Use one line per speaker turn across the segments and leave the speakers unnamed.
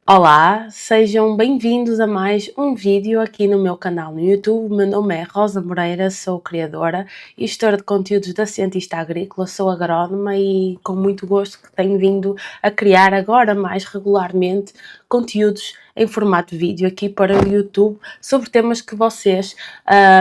Olá, sejam bem-vindos a mais um vídeo aqui no meu canal no YouTube. Meu nome é Rosa Moreira, sou criadora e gestora de conteúdos da Cientista Agrícola, sou agrónoma e com muito gosto que tenho vindo a criar agora mais regularmente conteúdos em formato de vídeo aqui para o YouTube sobre temas que vocês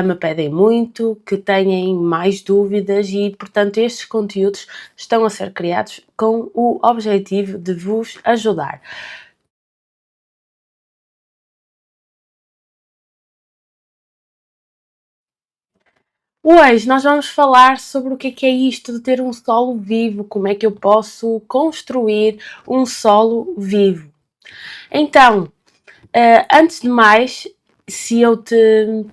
me pedem muito, que têm mais dúvidas e, portanto, estes conteúdos estão a ser criados com o objetivo de vos ajudar. Hoje nós vamos falar sobre o que é isto de ter um solo vivo, como é que eu posso construir um solo vivo. Então, antes de mais, se eu te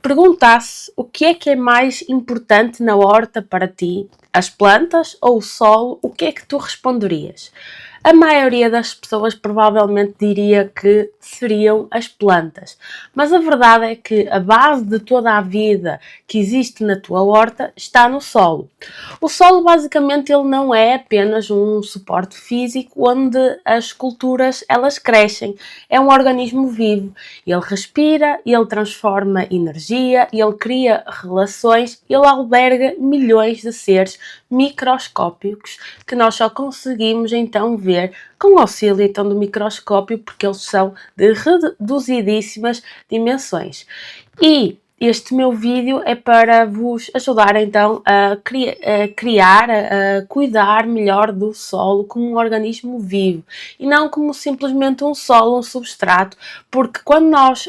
perguntasse o que é mais importante na horta para ti, as plantas ou o solo, o que é que tu responderias? A maioria das pessoas provavelmente diria que seriam as plantas, mas a verdade é que a base de toda a vida que existe na tua horta está no solo. O solo basicamente ele não é apenas um suporte físico onde as culturas elas crescem, é um organismo vivo, ele respira, ele transforma energia, ele cria relações, ele alberga milhões de seres microscópicos que nós só conseguimos então ver com o auxílio então do microscópio porque eles são de reduzidíssimas dimensões. E este meu vídeo é para vos ajudar então a criar, a cuidar melhor do solo como um organismo vivo e não como simplesmente um solo, um substrato, porque quando nós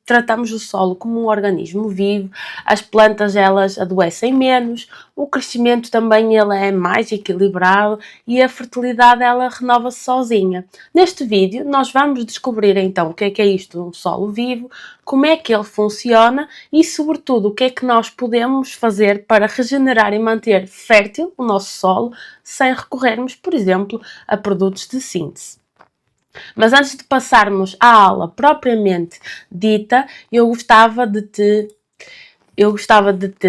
tratamos o solo como um organismo vivo, as plantas elas adoecem menos, o crescimento também ele é mais equilibrado e a fertilidade ela renova-se sozinha. Neste vídeo nós vamos descobrir então o que é isto de um solo vivo, como é que ele funciona e sobretudo o que é que nós podemos fazer para regenerar e manter fértil o nosso solo sem recorrermos, por exemplo, a produtos de síntese. Mas antes de passarmos à aula propriamente dita, eu gostava de te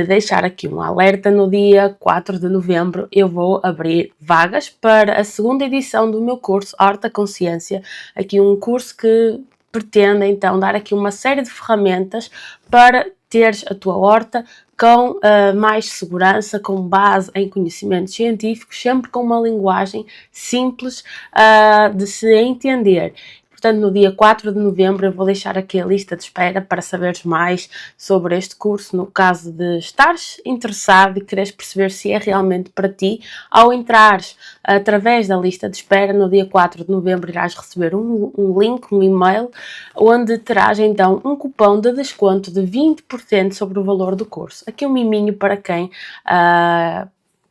deixar aqui um alerta. No dia 4 de novembro eu vou abrir vagas para a segunda edição do meu curso Horta Consciência, aqui um curso que pretende então dar aqui uma série de ferramentas para teres a tua horta com mais segurança, com base em conhecimentos científicos, sempre com uma linguagem simples de se entender. Portanto, no dia 4 de novembro eu vou deixar aqui a lista de espera para saberes mais sobre este curso, no caso de estares interessado e quereres perceber se é realmente para ti. Ao entrares através da lista de espera, no dia 4 de novembro irás receber um link, um e-mail, onde terás então um cupom de desconto de 20% sobre o valor do curso. Aqui um miminho para quem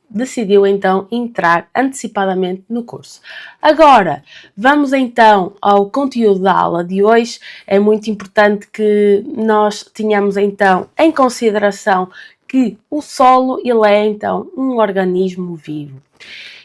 decidiu então entrar antecipadamente no curso. Agora, vamos então ao conteúdo da aula de hoje. É muito importante que nós tenhamos então em consideração que o solo ele é então um organismo vivo.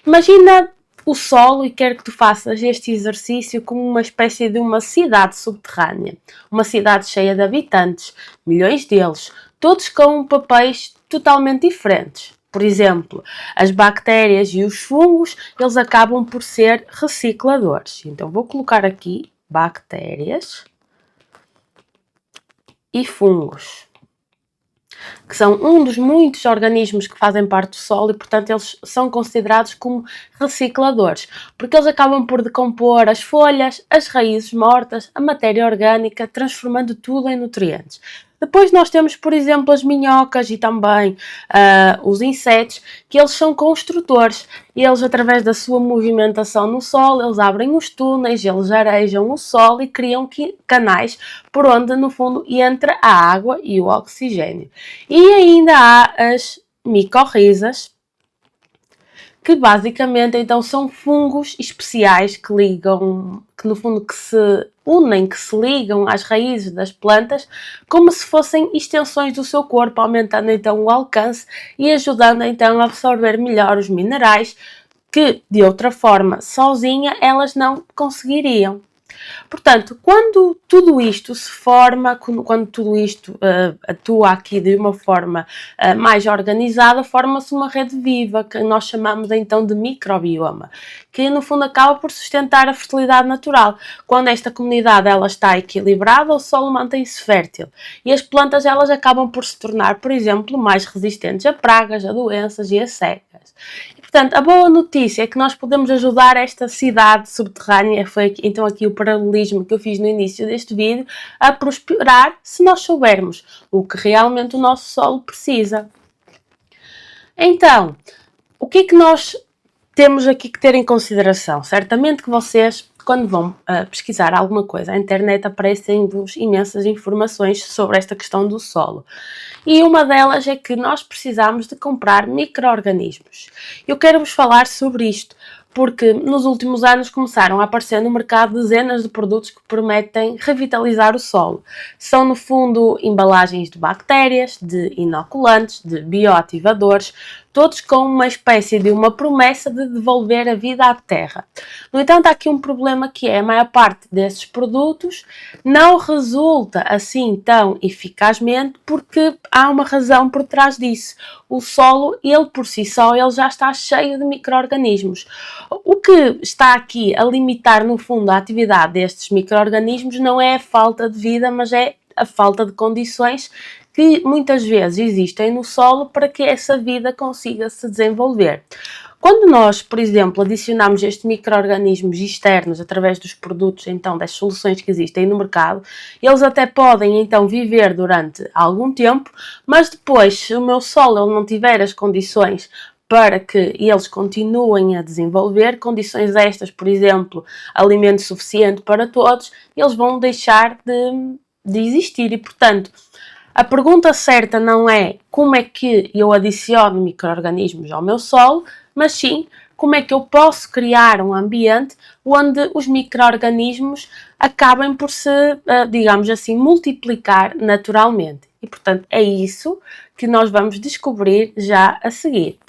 Imagina o solo e quero que tu faças este exercício como uma espécie de uma cidade subterrânea, uma cidade cheia de habitantes, milhões deles, todos com papéis totalmente diferentes. Por exemplo, as bactérias e os fungos, eles acabam por ser recicladores. Então vou colocar aqui bactérias e fungos, que são um dos muitos organismos que fazem parte do solo e, portanto, eles são considerados como recicladores, porque eles acabam por decompor as folhas, as raízes mortas, a matéria orgânica, transformando tudo em nutrientes. Depois nós temos, por exemplo, as minhocas e também os insetos, que eles são construtores. Eles, através da sua movimentação no solo, eles abrem os túneis, eles arejam o solo e criam canais por onde, no fundo, entra a água e o oxigênio. E ainda há as micorrizas, que basicamente então são fungos especiais que ligam, que no fundo que se unem, que se ligam às raízes das plantas como se fossem extensões do seu corpo, aumentando então o alcance e ajudando então a absorver melhor os minerais que de outra forma sozinha elas não conseguiriam. Portanto, quando tudo isto se forma, quando tudo isto atua aqui de uma forma mais organizada, forma-se uma rede viva, que nós chamamos então de microbioma, que no fundo acaba por sustentar a fertilidade natural. Quando esta comunidade ela está equilibrada, o solo mantém-se fértil e as plantas elas acabam por se tornar, por exemplo, mais resistentes a pragas, a doenças e a secas. Portanto, a boa notícia é que nós podemos ajudar esta cidade subterrânea, foi então aqui o paralelismo que eu fiz no início deste vídeo, a prosperar se nós soubermos o que realmente o nosso solo precisa. Então, o que é que nós temos aqui que ter em consideração? Certamente que vocês, quando vão pesquisar alguma coisa, à internet aparecem-vos imensas informações sobre esta questão do solo. E uma delas é que nós precisamos de comprar micro-organismos. Eu quero-vos falar sobre isto, porque nos últimos anos começaram a aparecer no mercado dezenas de produtos que prometem revitalizar o solo. São, no fundo, embalagens de bactérias, de inoculantes, de bioativadores, todos com uma espécie de uma promessa de devolver a vida à terra. No entanto, há aqui um problema que é a maior parte desses produtos não resulta assim tão eficazmente porque há uma razão por trás disso. O solo, ele por si só, ele já está cheio de micro-organismos. O que está aqui a limitar, no fundo, a atividade destes micro-organismos não é a falta de vida, mas é a falta de condições que muitas vezes existem no solo para que essa vida consiga se desenvolver. Quando nós, por exemplo, adicionamos estes micro-organismos externos através dos produtos, então, das soluções que existem no mercado, eles até podem, então, viver durante algum tempo, mas depois, se o meu solo ele não tiver as condições para que eles continuem a desenvolver, condições estas, por exemplo, alimento suficiente para todos, eles vão deixar de existir e, portanto, a pergunta certa não é como é que eu adiciono micro-organismos ao meu solo, mas sim como é que eu posso criar um ambiente onde os micro-organismos acabem por se, digamos assim, multiplicar naturalmente. E, portanto, é isso que nós vamos descobrir já a seguir.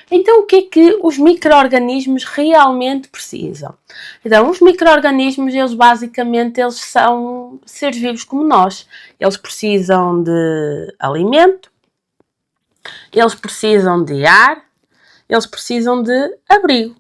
Então, o que é que os micro-organismos realmente precisam? Então, os micro-organismos, eles basicamente, eles são seres vivos como nós. Eles precisam de alimento, eles precisam de ar, eles precisam de abrigo.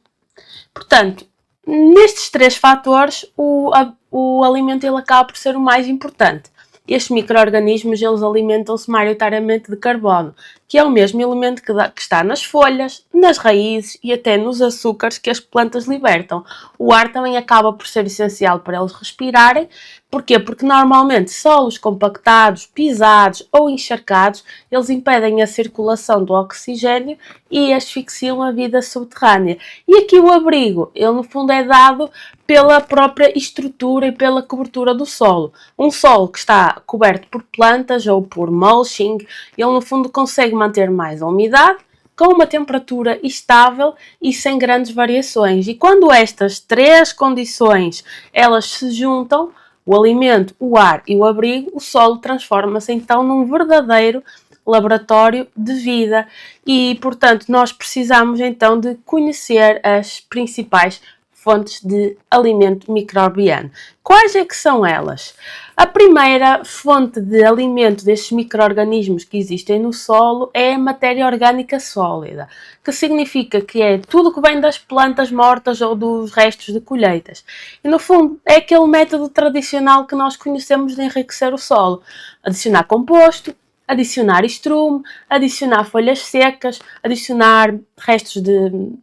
Portanto, nestes três fatores, o alimento ele acaba por ser o mais importante. Estes micro-organismos eles alimentam-se maioritariamente de carbono, que é o mesmo elemento que está nas folhas, nas raízes e até nos açúcares que as plantas libertam. O ar também acaba por ser essencial para eles respirarem. Porquê? Porque normalmente solos compactados, pisados ou encharcados, eles impedem a circulação do oxigênio e asfixiam a vida subterrânea. E aqui o abrigo, ele no fundo é dado pela própria estrutura e pela cobertura do solo. Um solo que está coberto por plantas ou por mulching, ele no fundo consegue manter mais a umidade, com uma temperatura estável e sem grandes variações. E quando estas três condições elas se juntam, o alimento, o ar e o abrigo, o solo transforma-se então num verdadeiro laboratório de vida e, portanto, nós precisamos então de conhecer as principais fontes de alimento microbiano. Quais é que são elas? A primeira fonte de alimento destes micro-organismos que existem no solo é a matéria orgânica sólida, que significa que é tudo que vem das plantas mortas ou dos restos de colheitas. E no fundo é aquele método tradicional que nós conhecemos de enriquecer o solo. Adicionar composto, adicionar estrume, adicionar folhas secas, adicionar restos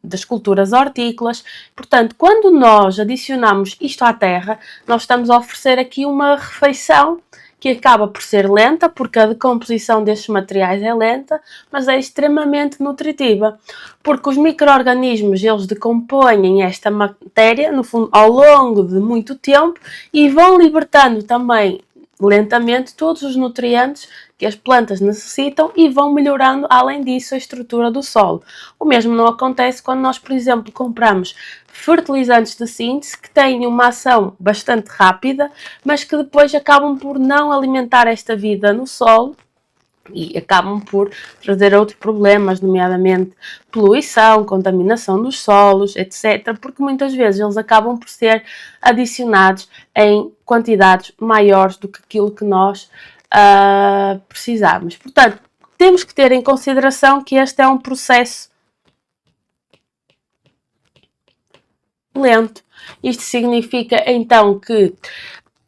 das culturas hortícolas. Portanto, quando nós adicionamos isto à terra, nós estamos a oferecer aqui uma refeição que acaba por ser lenta, porque a decomposição destes materiais é lenta, mas é extremamente nutritiva, porque os micro-organismos, eles decompõem esta matéria, no fundo, ao longo de muito tempo e vão libertando também lentamente todos os nutrientes que as plantas necessitam e vão melhorando, além disso, a estrutura do solo. O mesmo não acontece quando nós, por exemplo, compramos fertilizantes de síntese que têm uma ação bastante rápida, mas que depois acabam por não alimentar esta vida no solo e acabam por trazer outros problemas, nomeadamente poluição, contaminação dos solos, etc., porque muitas vezes eles acabam por ser adicionados em quantidades maiores do que aquilo que nós precisamos. Portanto, temos que ter em consideração que este é um processo lento. Isto significa então que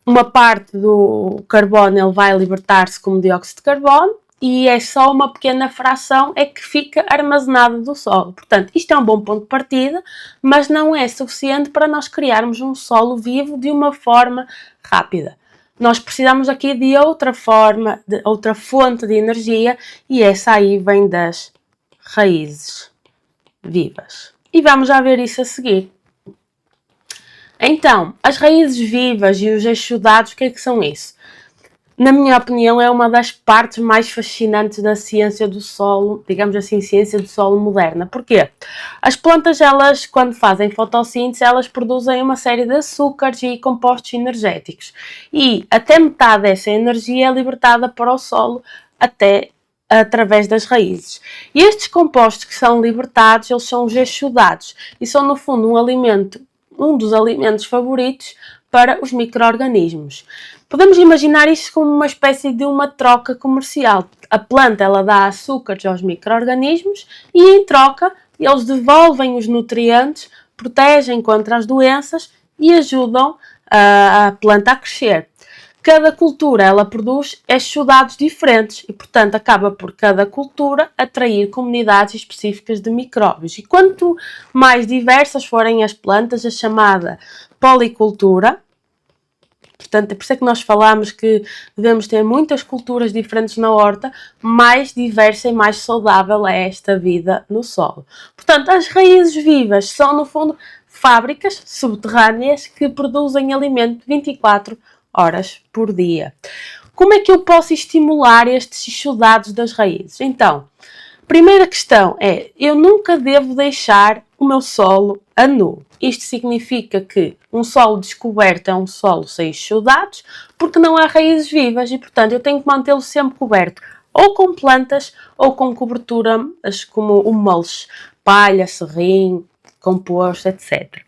uma parte do carbono ele vai libertar-se como dióxido de carbono e é só uma pequena fração é que fica armazenada do solo. Portanto, isto é um bom ponto de partida, mas não é suficiente para nós criarmos um solo vivo de uma forma rápida. Nós precisamos aqui de outra forma, de outra fonte de energia, e essa aí vem das raízes vivas. E vamos já ver isso a seguir. Então, as raízes vivas e os exudados, o que é que são isso? Na minha opinião, é uma das partes mais fascinantes da ciência do solo, digamos assim, ciência do solo moderna. Porquê? As plantas, elas, quando fazem fotossíntese, elas produzem uma série de açúcares e compostos energéticos. E até metade dessa energia é libertada para o solo até através das raízes. E estes compostos que são libertados, eles são os exudados e são, no fundo, um dos alimentos favoritos para os micro-organismos. Podemos imaginar isto como uma espécie de uma troca comercial. A planta ela dá açúcares aos micro-organismos e, em troca, eles devolvem os nutrientes, protegem contra as doenças e ajudam a planta a crescer. Cada cultura ela produz exudados diferentes e, portanto, acaba por cada cultura atrair comunidades específicas de micróbios. E quanto mais diversas forem as plantas, a chamada policultura, portanto, é por isso é que nós falamos que devemos ter muitas culturas diferentes na horta, mais diversa e mais saudável é esta vida no solo. Portanto, as raízes vivas são, no fundo, fábricas subterrâneas que produzem alimento 24 horas por dia. Como é que eu posso estimular estes exudados das raízes? Então, primeira questão é, eu nunca devo deixar o meu solo a nu. Isto significa que um solo descoberto é um solo sem exudados, porque não há raízes vivas e, portanto, eu tenho que mantê-lo sempre coberto, ou com plantas ou com cobertura como o mulch, palha, serrim, composto, etc.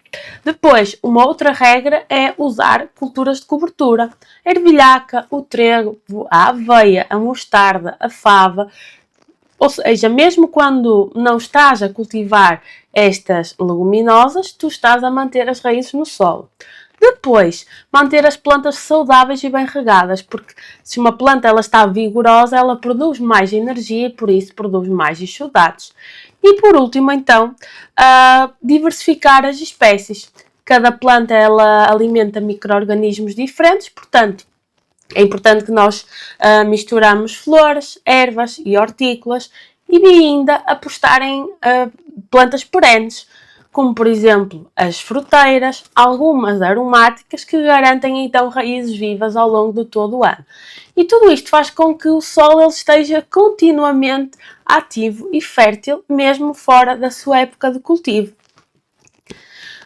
Depois, uma outra regra é usar culturas de cobertura. A ervilhaca, o trigo, a aveia, a mostarda, a fava. Ou seja, mesmo quando não estás a cultivar estas leguminosas, tu estás a manter as raízes no solo. Depois, manter as plantas saudáveis e bem regadas, porque se uma planta ela está vigorosa, ela produz mais energia e por isso produz mais exudados. E por último, então, diversificar as espécies. Cada planta ela alimenta micro-organismos diferentes, portanto, é importante que nós misturamos flores, ervas e hortícolas e ainda apostar em plantas perenes, como por exemplo as fruteiras, algumas aromáticas que garantem então raízes vivas ao longo de todo o ano. E tudo isto faz com que o solo ele esteja continuamente ativo e fértil, mesmo fora da sua época de cultivo.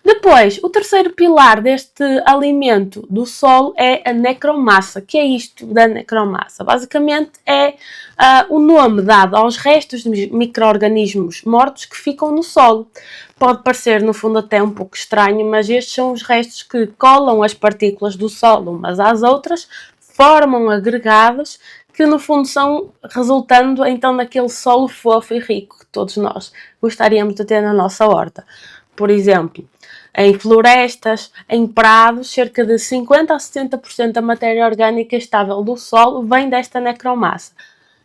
Depois, o terceiro pilar deste alimento do solo é a necromassa. Que é isto da necromassa? Basicamente é o nome dado aos restos de micro-organismos mortos que ficam no solo. Pode parecer, no fundo, até um pouco estranho, mas estes são os restos que colam as partículas do solo umas às outras, formam agregados que, no fundo, são resultando então naquele solo fofo e rico que todos nós gostaríamos de ter na nossa horta. Por exemplo, em florestas, em prados, cerca de 50% a 70% da matéria orgânica estável do solo vem desta necromassa.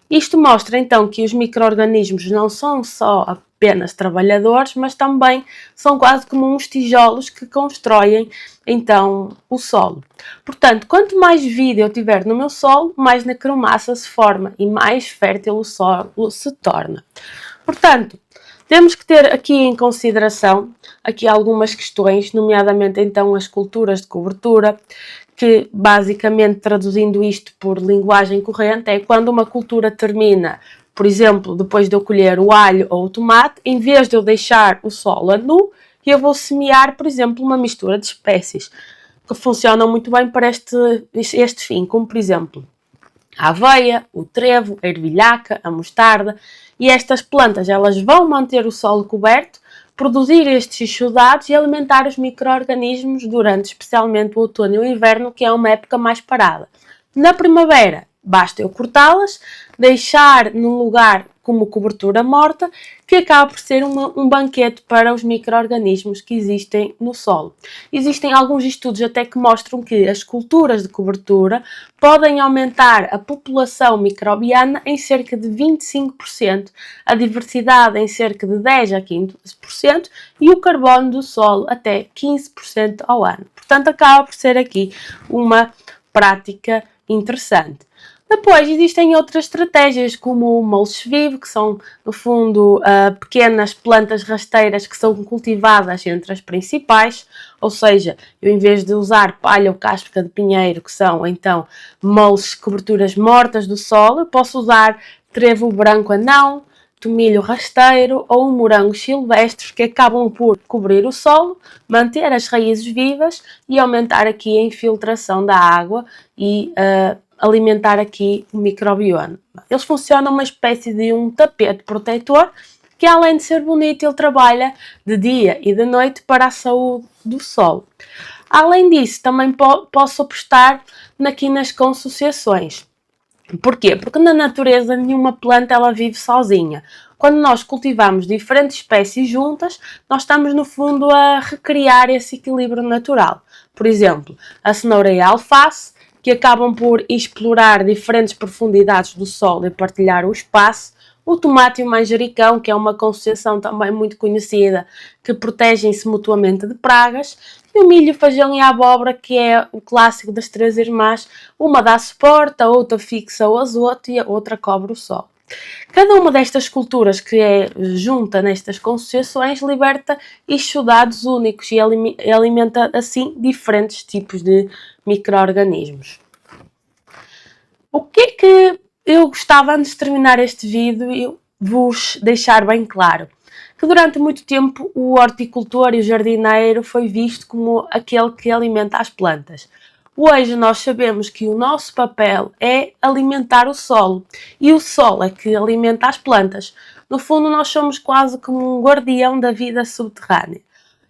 Isto mostra então que os micro-organismos não são só apenas trabalhadores, mas também são quase como uns tijolos que constroem então o solo. Portanto, quanto mais vida eu tiver no meu solo, mais necromassa se forma e mais fértil o solo se torna. Portanto, temos que ter aqui em consideração aqui algumas questões, nomeadamente então as culturas de cobertura, que basicamente traduzindo isto por linguagem corrente é quando uma cultura termina, por exemplo, depois de eu colher o alho ou o tomate, em vez de eu deixar o solo a nu, eu vou semear, por exemplo, uma mistura de espécies que funcionam muito bem para este fim, como por exemplo a aveia, o trevo, a ervilhaca, a mostarda, e estas plantas elas vão manter o solo coberto, produzir estes exudados e alimentar os micro-organismos durante especialmente o outono e o inverno, que é uma época mais parada. Na primavera, basta eu cortá-las, deixar num lugar como cobertura morta, que acaba por ser um banquete para os micro-organismos que existem no solo. Existem alguns estudos até que mostram que as culturas de cobertura podem aumentar a população microbiana em cerca de 25%, a diversidade em cerca de 10 a 15% e o carbono do solo até 15% ao ano. Portanto, acaba por ser aqui uma prática interessante. Depois existem outras estratégias como o mulch vivo, que são no fundo pequenas plantas rasteiras que são cultivadas entre as principais, ou seja, eu em vez de usar palha ou casca de pinheiro, que são então mulch, coberturas mortas do solo, eu posso usar trevo branco anão, tomilho rasteiro ou morangos silvestres que acabam por cobrir o solo, manter as raízes vivas e aumentar aqui a infiltração da água e alimentar aqui o microbioma. Eles funcionam uma espécie de um tapete protetor que, além de ser bonito, ele trabalha de dia e de noite para a saúde do solo. Além disso, também posso apostar aqui nas consociações. Porquê? Porque na natureza nenhuma planta ela vive sozinha. Quando nós cultivamos diferentes espécies juntas, nós estamos no fundo a recriar esse equilíbrio natural. Por exemplo, a cenoura e a alface, que acabam por explorar diferentes profundidades do solo e partilhar o espaço. O tomate e o manjericão, que é uma consociação também muito conhecida, que protegem-se mutuamente de pragas. E o milho, o feijão e a abóbora, que é o clássico das três irmãs. Uma dá suporte, a outra fixa o azoto e a outra cobre o solo. Cada uma destas culturas que é junta nestas consociações liberta exudados únicos e alimenta assim diferentes tipos de micro-organismos. O que é que eu gostava, antes de terminar este vídeo, vos deixar bem claro? Que durante muito tempo o horticultor e o jardineiro foi visto como aquele que alimenta as plantas. Hoje nós sabemos que o nosso papel é alimentar o solo e o solo é que alimenta as plantas. No fundo, nós somos quase como um guardião da vida subterrânea.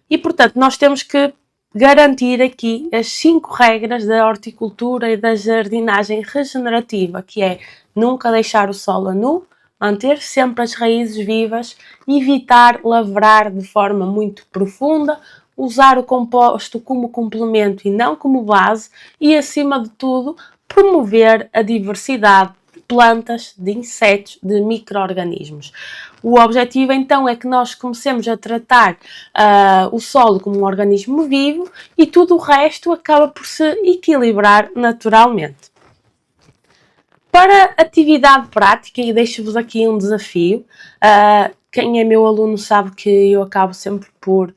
E, portanto, nós temos que garantir aqui as 5 regras da horticultura e da jardinagem regenerativa, que é nunca deixar o solo nu, manter sempre as raízes vivas, evitar lavrar de forma muito profunda, usar o composto como complemento e não como base e, acima de tudo, promover a diversidade de plantas, de insetos, de micro-organismos. O objetivo então é que nós comecemos a tratar o solo como um organismo vivo e tudo o resto acaba por se equilibrar naturalmente. Para atividade prática, e deixo-vos aqui um desafio, quem é meu aluno sabe que eu acabo sempre por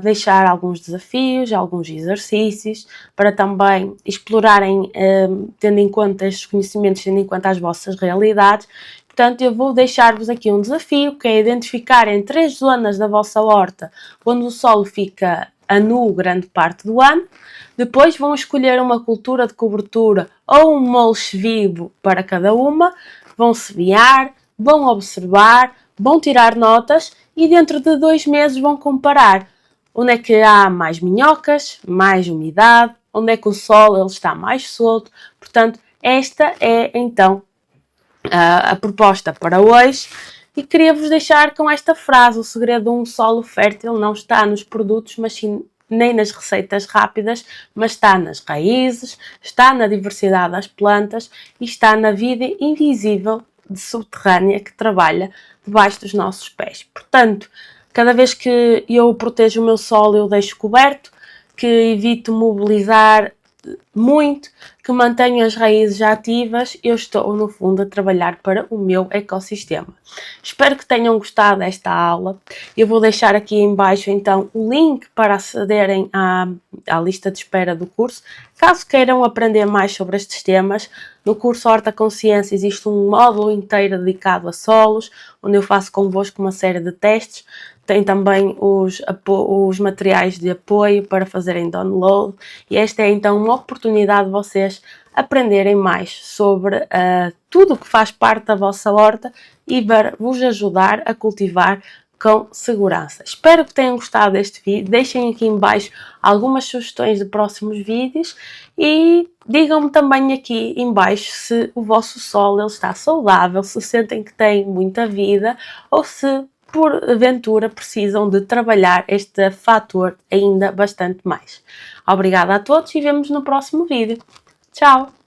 deixar alguns desafios, alguns exercícios, para também explorarem, tendo em conta estes conhecimentos, tendo em conta as vossas realidades. Portanto, eu vou deixar-vos aqui um desafio, que é identificarem 3 zonas da vossa horta onde o solo fica a nu grande parte do ano. Depois vão escolher uma cultura de cobertura ou um mulch vivo para cada uma, vão semear, vão observar, vão tirar notas e dentro de 2 meses vão comparar onde é que há mais minhocas, mais umidade, onde é que o solo ele está mais solto. Portanto, esta é então a proposta para hoje e queria-vos deixar com esta frase: o segredo de um solo fértil não está nos produtos, mas sim nem nas receitas rápidas, mas está nas raízes, está na diversidade das plantas e está na vida invisível de subterrânea que trabalha debaixo dos nossos pés. Portanto, cada vez que eu protejo o meu solo, eu deixo coberto, que evito mobilizar muito, que mantenho as raízes ativas, eu estou no fundo a trabalhar para o meu ecossistema. Espero que tenham gostado desta aula. Eu vou deixar aqui em baixo então o link para acederem à lista de espera do curso. Caso queiram aprender mais sobre estes temas, no curso Horta Consciência existe um módulo inteiro dedicado a solos, onde eu faço convosco uma série de testes. Tem também os materiais de apoio para fazerem download e esta é então uma oportunidade de vocês aprenderem mais sobre tudo o que faz parte da vossa horta e para vos ajudar a cultivar com segurança. Espero que tenham gostado deste vídeo, deixem aqui em baixo algumas sugestões de próximos vídeos e digam-me também aqui em baixo se o vosso solo ele está saudável, se sentem que tem muita vida ou se porventura precisam de trabalhar este fator ainda bastante mais. Obrigada a todos e vemos no próximo vídeo. Tchau!